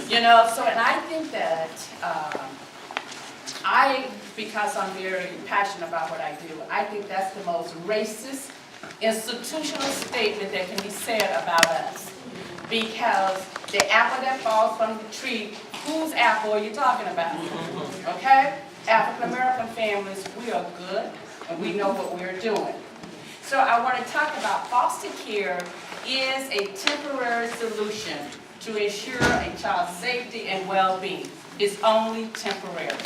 You know, so, and I think that because I'm very passionate about what I do, I think that's the most racist institutional statement that can be said about us. Because the apple that falls from the tree, whose apple are you talking about? Okay? African American families, we are good and we know what we're doing. So I want to talk about foster care is a temporary solution to ensure a child's safety and well-being. It's only temporary.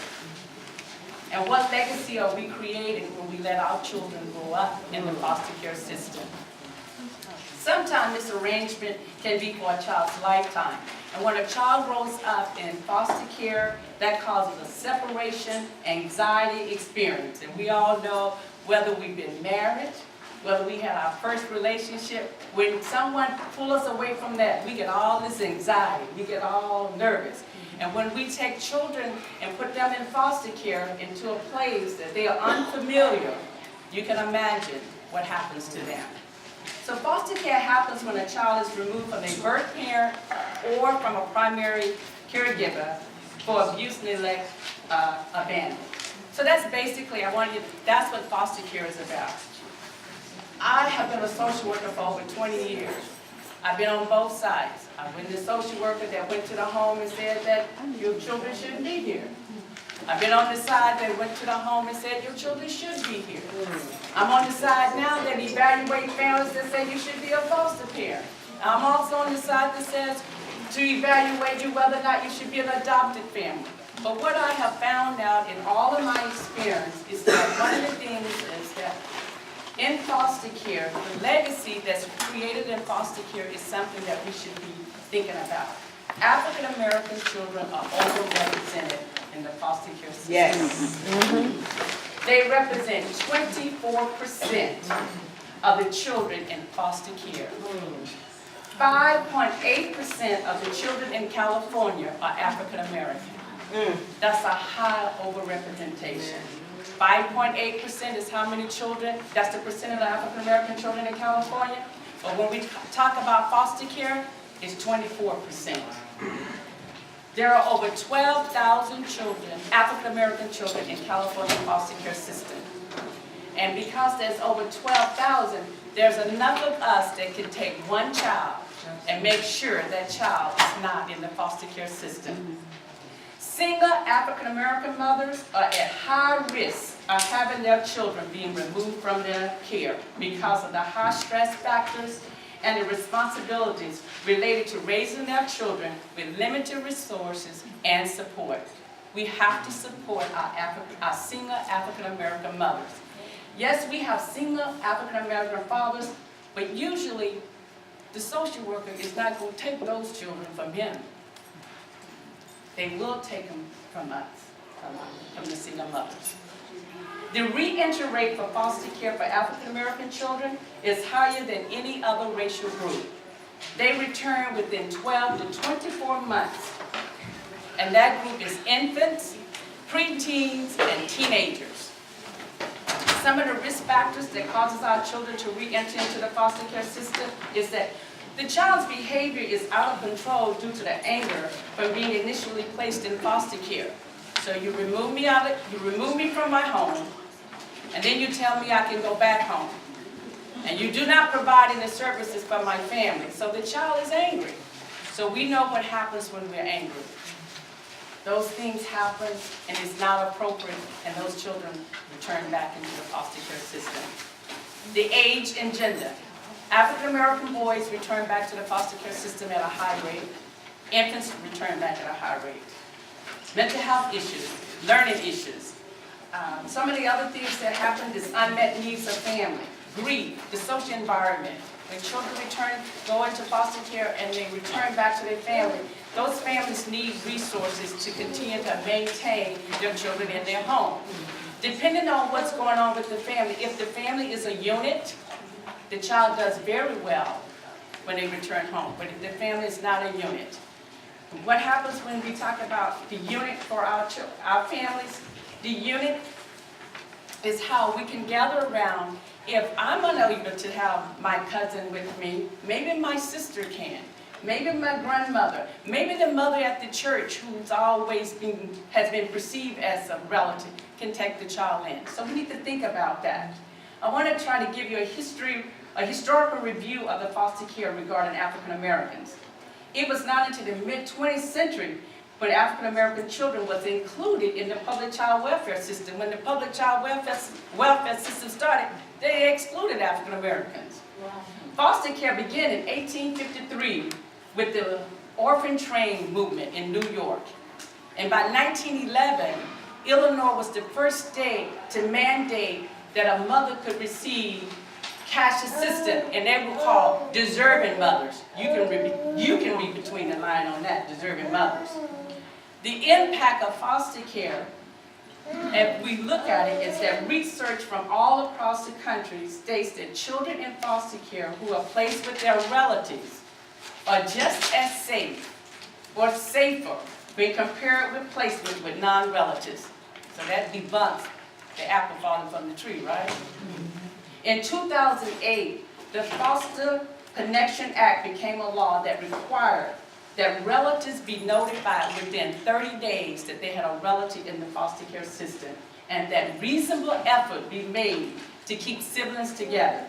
And what legacy are we creating when we let our children grow up in the foster care system? Sometimes this arrangement can be for a child's lifetime. And when a child grows up in foster care, that causes a separation, anxiety experience. And we all know whether we've been married, whether we had our first relationship, when someone pulls us away from that, we get all this anxiety, we get all nervous. And when we take children and put them in foster care into a place that they are unfamiliar, you can imagine what happens to them. So foster care happens when a child is removed from a birth parent or from a primary caregiver for abuse, neglect, abandonment. So that's basically, that's what foster care is about. I have been a social worker for over 20 years. I've been on both sides. I've been the social worker that went to the home and said that your children shouldn't be here. I've been on the side that went to the home and said your children should be here. I'm on the side now that evaluate families that say you should be a foster parent. I'm also on the side that says to evaluate you whether or not you should be an adopted family. But what I have found out in all of my experience is that one of the things is that in foster care, the legacy that's created in foster care is something that we should be thinking about. African American children are overrepresented in the foster care system. Yes. They represent 24% of the children in foster care. 5.8% of the children in California are African American. That's a high overrepresentation. 5.8% is how many children? That's the percent of the African American children in California. But when we talk about foster care, it's 24%. There are over 12,000 children, African American children in California foster care system. And because there's over 12,000, there's enough of us that can take one child and make sure that child is not in the foster care system. Single African American mothers are at high risk of having their children being removed from their care because of the high stress factors and the responsibilities related to raising their children with limited resources and support. We have to support our single African American mothers. Yes, we have single African American fathers, but usually the social worker is not going to take those children from him. They will take them from us, from the single mothers. The re-entry rate for foster care for African American children is higher than any other racial group. They return within 12 to 24 months. And that group is infants, preteens, and teenagers. Some of the risk factors that causes our children to re-enter into the foster care system is that the child's behavior is out of control due to the anger from being initially placed in foster care. So you remove me from my home, and then you tell me I can go back home. And you do not provide any services for my family. So the child is angry. So we know what happens when we're angry. Those things happen, and it's not appropriate, and those children return back into the foster care system. The age and gender. African American boys return back to the foster care system at a high rate. Infants return back at a high rate. Mental health issues, learning issues. Some of the other things that happen is unmet needs of family, grief, the social environment. When children go into foster care and they return back to their family, those families need resources to continue to maintain their children in their home. Depending on what's going on with the family, if the family is a unit, the child does very well when they return home. But if the family is not a unit, what happens when we talk about the unit for our families? The unit is how we can gather around. If I'm unable to have my cousin with me, maybe my sister can. maybe my grandmother, maybe the mother at the church who's always has been perceived as a relative can take the child in. So we need to think about that. I want to try to give you a historical review of the foster care regarding African Americans. It was not until the mid-20th century when African American children was included in the public child welfare system. When the public child welfare system started, they excluded African Americans. Wow. Foster care began in 1853 with the orphan train movement in New York. And by 1911, Illinois was the first state to mandate that a mother could receive cash assistance, and they were called deserving mothers. You can read between the line on that, deserving mothers. The impact of foster care, if we look at it, is that research from all across the country states that children in foster care who are placed with their relatives are just as safe or safer when compared with placement with non-relatives. So that debunks the apple falling from the tree, right? In 2008, the Foster Connection Act became a law that required that relatives be notified within 30 days that they had a relative in the foster care system, and that reasonable effort be made to keep siblings together.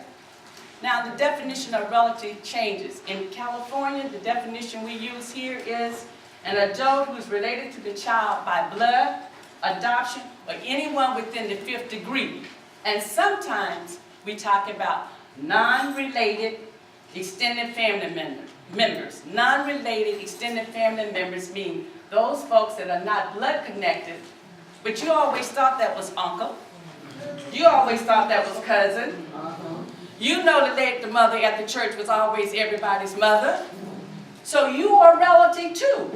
Now, the definition of relative changes. In California, the definition we use here is an adult who is related to the child by blood, adoption, or anyone within the 5th degree. And sometimes we talk about non-related extended family members. Non-related extended family members mean those folks that are not blood connected, but you always thought that was uncle. You always thought that was cousin. You know that the mother at the church was always everybody's mother. So you are a relative too.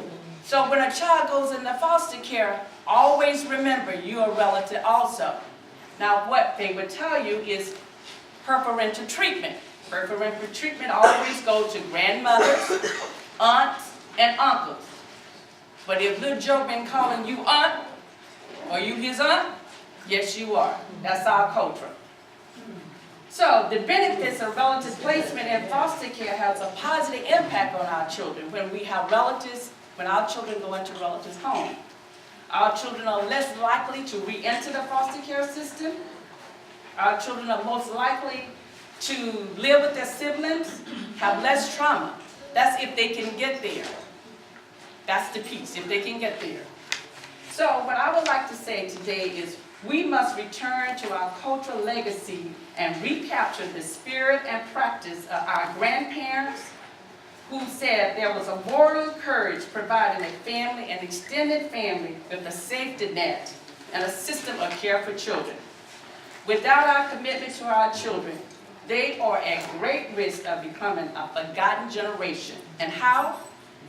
So when a child goes into foster care, always remember you are a relative also. Now what they would tell you is preferential treatment. Preferential treatment always goes to grandmothers, aunts, and uncles. But if little Joe been calling you aunt, are you his aunt? Yes, you are. That's our culture. So the benefits of relative placement in foster care has a positive impact on our children. When we have relatives, when our children go into relatives' home, our children are less likely to re-enter the foster care system. Our children are most likely to live with their siblings, have less trauma. That's if they can get there. That's the piece, if they can get there. So what I would like to say today is we must return to our cultural legacy and recapture the spirit and practice of our grandparents who said there was a moral courage providing a family, an extended family, with a safety net and a system of care for children. Without our commitment to our children, they are at great risk of becoming a forgotten generation. And how?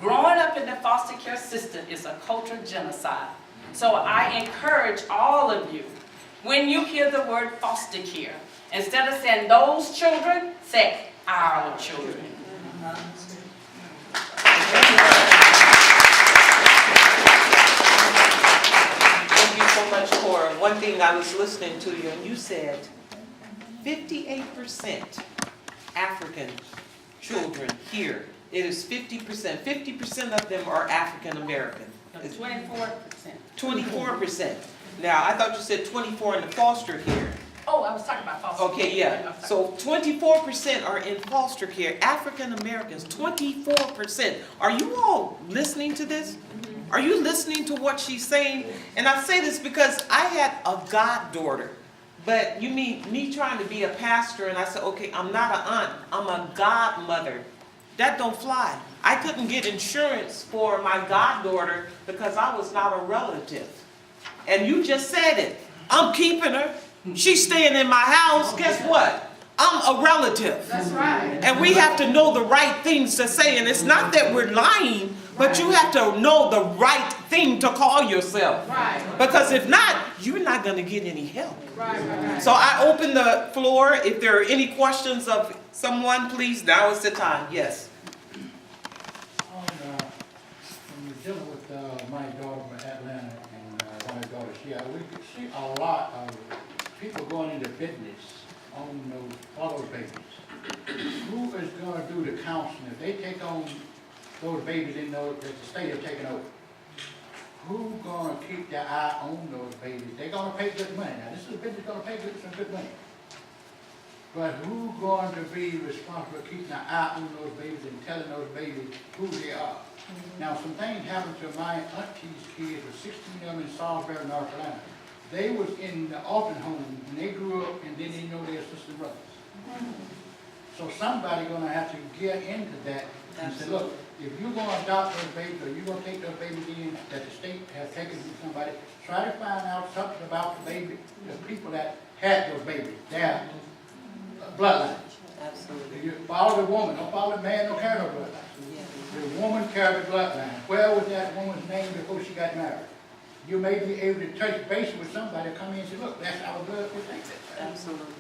Growing up in the foster care system is a cultural genocide. So I encourage all of you, when you hear the word foster care, instead of saying those children, say our children. Thank you so much, Cora. One thing, I was listening to you and you said 58% African children here. It is 50%. 50% of them are African American. 24%. 24%. Now, I thought you said 24 in the foster care. Oh, I was talking about foster care. Okay, yeah. So 24% are in foster care. African Americans, 24%. Are you all listening to this? Are you listening to what she's saying? And I say this because I had a goddaughter. But you mean me trying to be a pastor, and I said, okay, I'm not an aunt, I'm a godmother. That don't fly. I couldn't get insurance for my goddaughter because I was not a relative. And you just said it. I'm keeping her. She's staying in my house. Guess what? I'm a relative. That's right. And we have to know the right things to say. And it's not that we're lying, but you have to know the right thing to call yourself. Right. Because if not, you're not going to get any help. Right. So I open the floor. If there are any questions of someone, please, now is the time. Yes. When you're dealing with my daughter from Atlanta and my daughter, we see a lot of people going into business on those follow babies. Who is going to do the counseling? If they take on those babies in those, that the state has taken over. Who gonna keep their eye on those babies? They're gonna pay good money. Now, this is a business gonna pay some good money. But who going to be responsible for keeping an eye on those babies and telling those babies who they are? Now, some things happened to my auntie's kids, with 16 of them in Salisbury, North Carolina. They was in the orphan home when they grew up, and then they know their sister and brothers. So somebody gonna have to get into that and say, look, if you're gonna adopt those babies, or you're gonna take those babies in that the state has taken from somebody, try to find out something about the baby, the people that had those babies, their bloodline. Absolutely. You follow the woman, don't follow the man, don't carry no bloodline. The woman carried the bloodline. Where was that woman's name before she got married? You may be able to touch base with somebody, come in and say, look, that's our blood, we think that. Absolutely.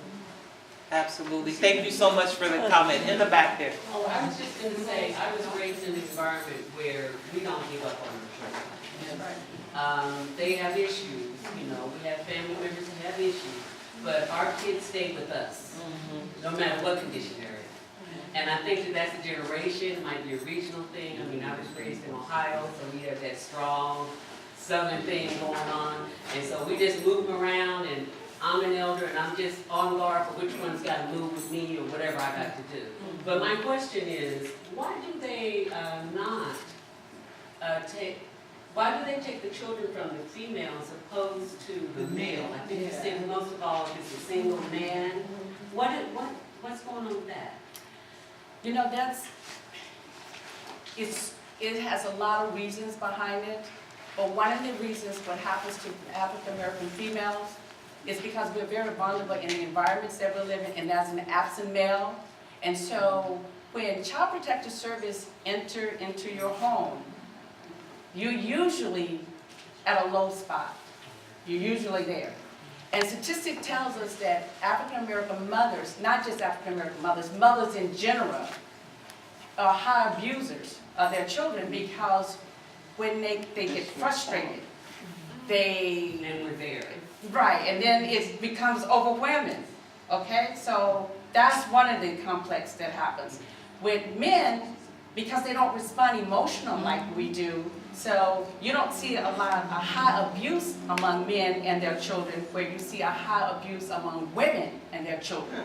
Absolutely. Thank you so much for the comment. In the back there. Oh, I was just gonna say, I was raised in an environment where we don't give up on our children. They have issues, you know, we have family members that have issues, but our kids stay with us, no matter what condition they're in. And I think that that's a generation, it might be a regional thing. I mean, I was raised in Ohio, so we have that strong southern thing going on. And so we just move them around, and I'm an elder, and I'm just on guard for which one's got to move with me or whatever I got to do. But my question is, why do they why do they take the children from the female as opposed to the male? I think you said most of all, if it's a single man. What's going on with that? You know, it has a lot of reasons behind it, but one of the reasons what happens to African American females is because we're very vulnerable in the environments that we're living in, as an absent male. And so when Child Protective Service enter into your home, you're usually at a low spot. You're usually there. And statistic tells us that African American mothers, not just African American mothers, mothers in general, are high abusers of their children, because when they get frustrated, And we're there. right, and then it becomes overwhelming, okay? So that's one of the complex that happens. With men, because they don't respond emotional like we do, so you don't see a high abuse among men and their children, where you see a high abuse among women and their children.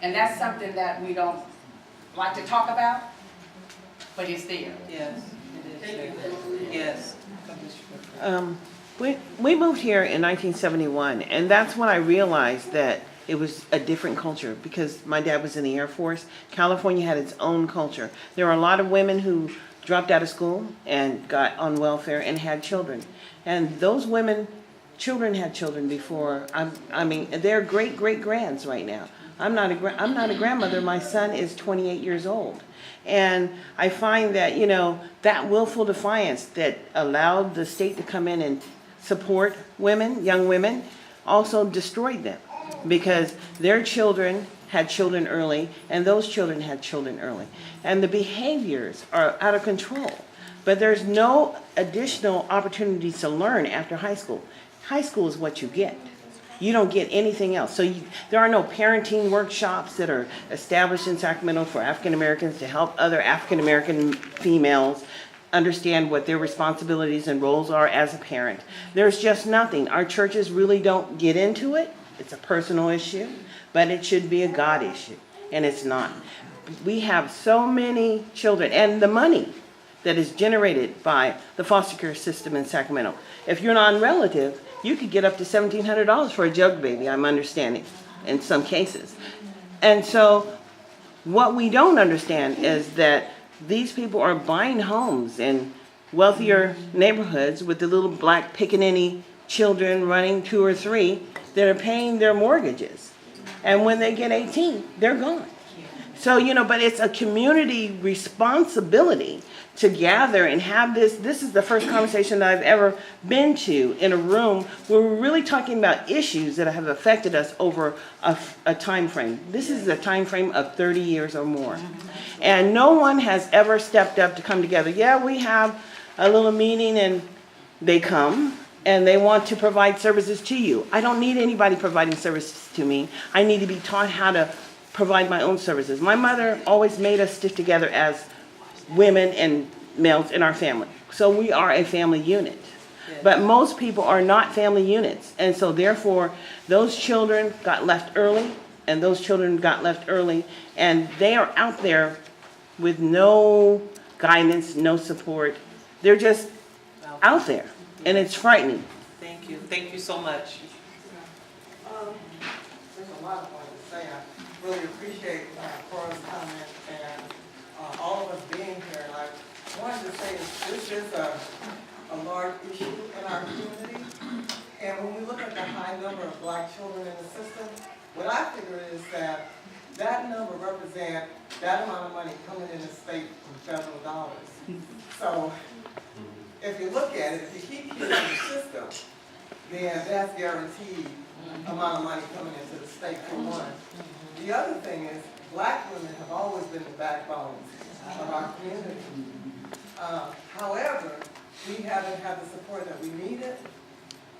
And that's something that we don't like to talk about, but it's there. Yes. Thank you. Yes. We moved here in 1971, and that's when I realized that it was a different culture, because my dad was in the Air Force. California had its own culture. There were a lot of women who dropped out of school and got on welfare and had children. And those women, children had children before. I mean, they're great-great-grands right now. I'm not a grandmother. My son is 28 years old. And I find that, you know, that willful defiance that allowed the state to come in and support women, young women, also destroyed them, because their children had children early, and those children had children early. And the behaviors are out of control. But there's no additional opportunities to learn after high school. High school is what you get. You don't get anything else. So there are no parenting workshops that are established in Sacramento for African Americans to help other African American females understand what their responsibilities and roles are as a parent. There's just nothing. Our churches really don't get into it. It's a personal issue, but it should be a God issue, and it's not. We have so many children, and the money that is generated by the foster care system in Sacramento. If you're non-relative, you could get up to $1,700 for a jug baby, I'm understanding, in some cases. And so what we don't understand is that these people are buying homes in wealthier neighborhoods with the little black pickaninny children running 2 or 3 that are paying their mortgages. And when they get 18, they're gone. So, you know, but it's a community responsibility to gather and have this. This is the first conversation that I've ever been to in a room where we're really talking about issues that have affected us over a time frame. This is a time frame of 30 years or more. And no one has ever stepped up to come together. Yeah, we have a little meeting and they come and they want to provide services to you. I don't need anybody providing services to me. I need to be taught how to provide my own services. My mother always made us stick together as women and males in our family. So we are a family unit. But most people are not family units. And so therefore, those children got left early, and those children got left early, and they are out there with no guidance, no support. They're just out there, and it's frightening. Thank you. Thank you so much. There's a lot of what to say. I really appreciate Cora's comment and all of us being here. And I wanted to say this is a large issue in our community. And when we look at the high number of black children in the system, what I figure is that that number represents that amount of money coming in the state from federal dollars. So if you look at it, if you keep kids in the system, then that's guaranteed amount of money coming into the state for one. The other thing is, black women have always been the backbones of our community. However, we haven't had the support that we needed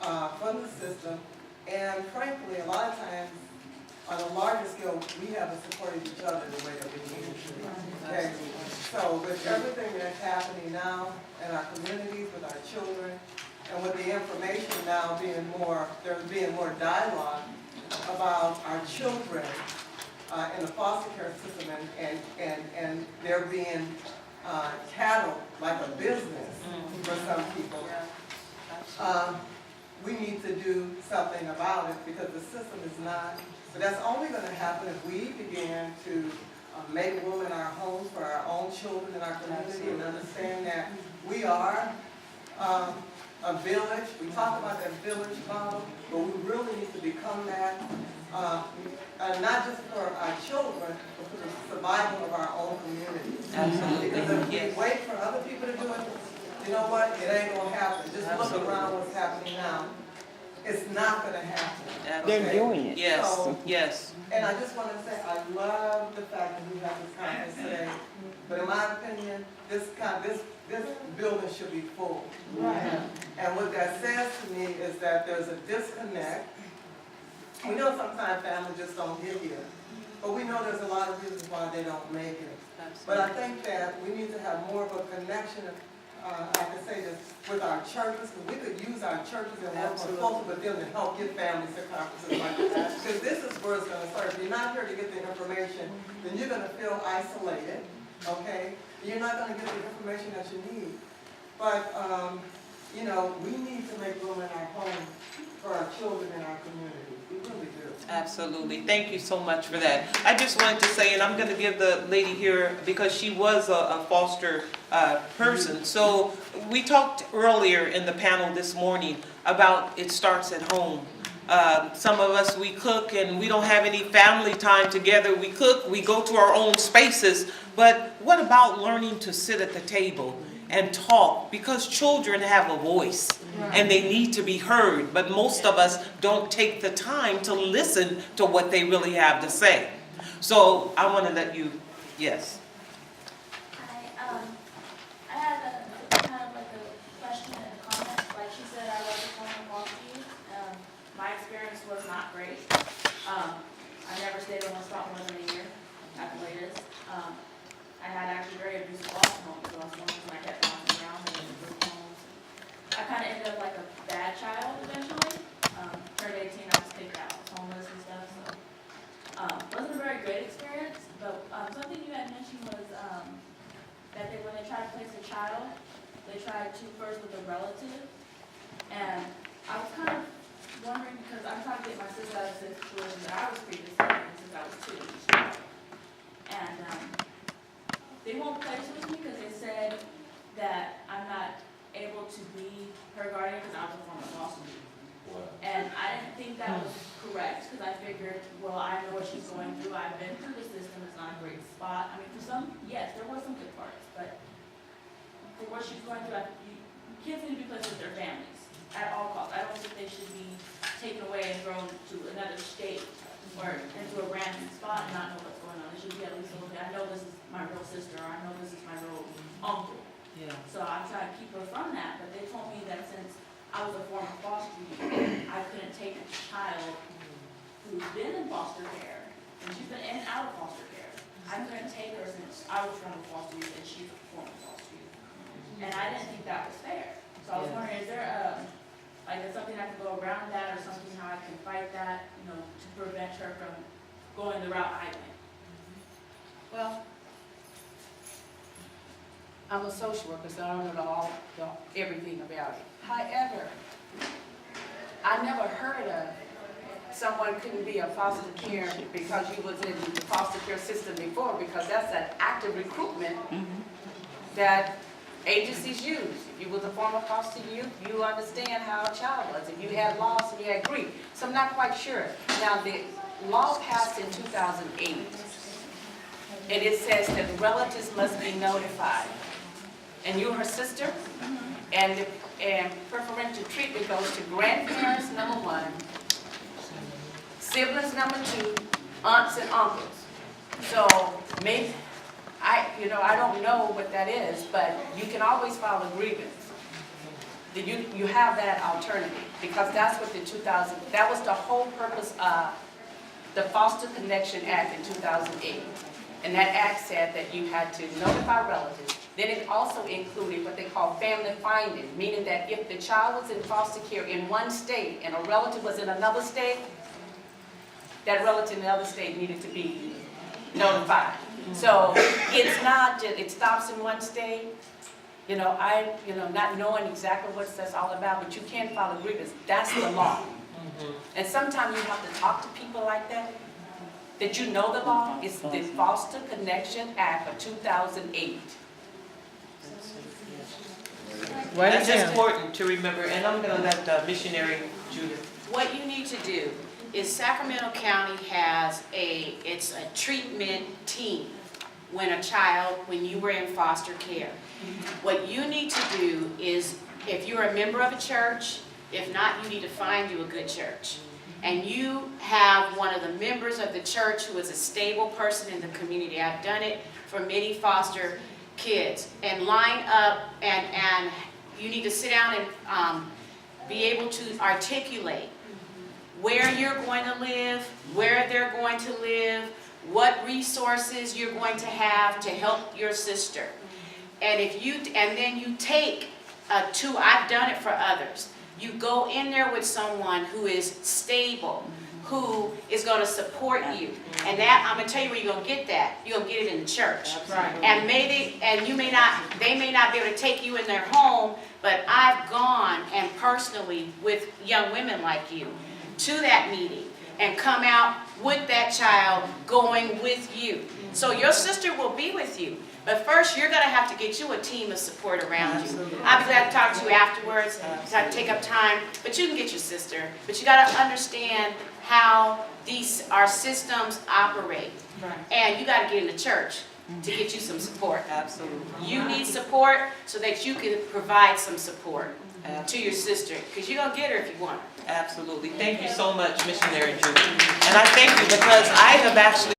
from the system, and frankly, a lot of times, on a larger scale, we haven't supported each other the way that we needed to. Okay? So with everything that's happening now in our communities, with our children, and with the information now being more, there's being more dialogue about our children in the foster care system, and they're being cattle like a business for some people. We need to do something about it because the system is not, but that's only going to happen if we begin to make room in our homes for our own children in our community and understand that we are a village. We talk about that village model, but we really need to become that, not just for our children, but for the survival of our own community. Absolutely. Because if Yes. we wait for other people to do it, you know what, it ain't gonna happen. Just look around what's happening now. It's not gonna happen. They're okay? doing it. Yes, So- yes. And I just wanna say, I love the fact that we have this conference today, but in my opinion, this building should be full. And what that says to me is that there's a disconnect. We know sometimes families just don't get here, but we know there's a lot of reasons why they don't make it. But I think that we need to have more of a connection, I can say this, with our churches, because we could use our churches and work more closely with them to help get families to conferences like that. Because this is where it's going to start. If you're not here to get the information, then you're going to feel isolated, okay? You're not going to get the information that you need. But, you know, we need to make room in our home for our children in our community. We really do. Absolutely. Thank you so much for that. I just wanted to say, and I'm going to give the lady here, because she was a foster person. So we talked earlier in the panel this morning about it starts at home. Some of us, we cook and we don't have any family time together. We cook, we go to our own spaces. But what about learning to sit at the table and talk? Because children have a voice and they need to be heard. But most of us don't take the time to listen to what they really have to say. So I want to let you, yes. I had a kind of like a question and a comment. Like she said, I was a former Maltese. My experience was not great. I never stayed in one spot more than a year at the latest. I had actually very abusive foster homes, so I was homes and I kept bouncing around and in group homes. I kind of ended up like a bad child eventually. Turned 18, I was kicked out, was homeless and stuff. So wasn't a very great experience. But something you had mentioned was that when they try to place a child, they try to first with a relative. And I was kind of wondering, because I'm trying to get my sister out of the situation that I was previously in since I was 2. And they won't place with me because they said that I'm not able to be her guardian because I was a former foster mom. And I didn't think that was correct because I figured, well, I know what she's going through. I've been through the system. It's not a great spot. I mean, for some, yes, there were some good parts, but for what she's going through, kids need to be placed with their families at all costs. I don't think they should be taken away and thrown to another state or into a random spot and not know what's going on. It should be at least, okay, I know this is my real sister, or I know this is my real uncle. Yeah. So I'm trying to keep her from that, but they told me that since I was a former foster youth, I couldn't take a child who's been in foster care, and she's been in and out of foster care, I couldn't take her since I was from a foster youth and she's a former foster youth. And I didn't think that was fair. So I was wondering, is there like, is something I can go around that or something how I can fight that, you know, to prevent her from going the route I went? Well, I'm a social worker, so I don't know everything about it. However, I never heard of someone couldn't be a foster care because you was in the foster care system before, because that's an active recruitment that agencies use. If you was a former foster youth, you understand how a child was. If you had loss and you had grief. So I'm not quite sure. Now, the law passed in 2008, and it says that relatives must be notified. And you, her sister, and preferential treatment goes to grandparents, number one, siblings, number two, aunts and uncles. So maybe, I don't know what that is, but you can always file a grievance. You have that alternative, because that's what that was the whole purpose of the Foster Connection Act in 2008. And that act said that you had to notify relatives. Then it also included what they call family finding, meaning that if the child was in foster care in one state and a relative was in another state, that relative in the other state needed to be notified. So it's not just, it stops in one state. Not knowing exactly what that's all about, but you can file a grievance. That's the law. And sometimes you have to talk to people like that you know the law. It's the Foster Connection Act of 2008. That's important to remember, and I'm gonna let missionary Judith. What you need to do is Sacramento County has it's a treatment team when you were in foster care. What you need to do is, if you're a member of a church, if not, you need to find you a good church. And you have one of the members of the church who is a stable person in the community. I've done it for many foster kids. And line up, and you need to sit down and be able to articulate where you're going to live, where they're going to live, what resources you're going to have to help your sister. And then you take I've done it for others. You go in there with someone who is stable, who is going to support you. And that, I'm going to tell you where you're going to get that. You're going to get it in the church. And they may not be able to take you in their home, but I've gone and personally with young women like you to that meeting and come out with that child going with you. So your sister will be with you. But first, you're going to have to get you a team of support around you. I'll be glad to talk to you afterwards, to take up time, but you can get your sister. But you got to understand how our systems operate. And you got to get in the church to get you some support. Absolutely. You need support so that you can provide some support to your sister, because you're going to get her if you want her. Absolutely. Thank you so much, missionary Judith. And I thank you because I have actually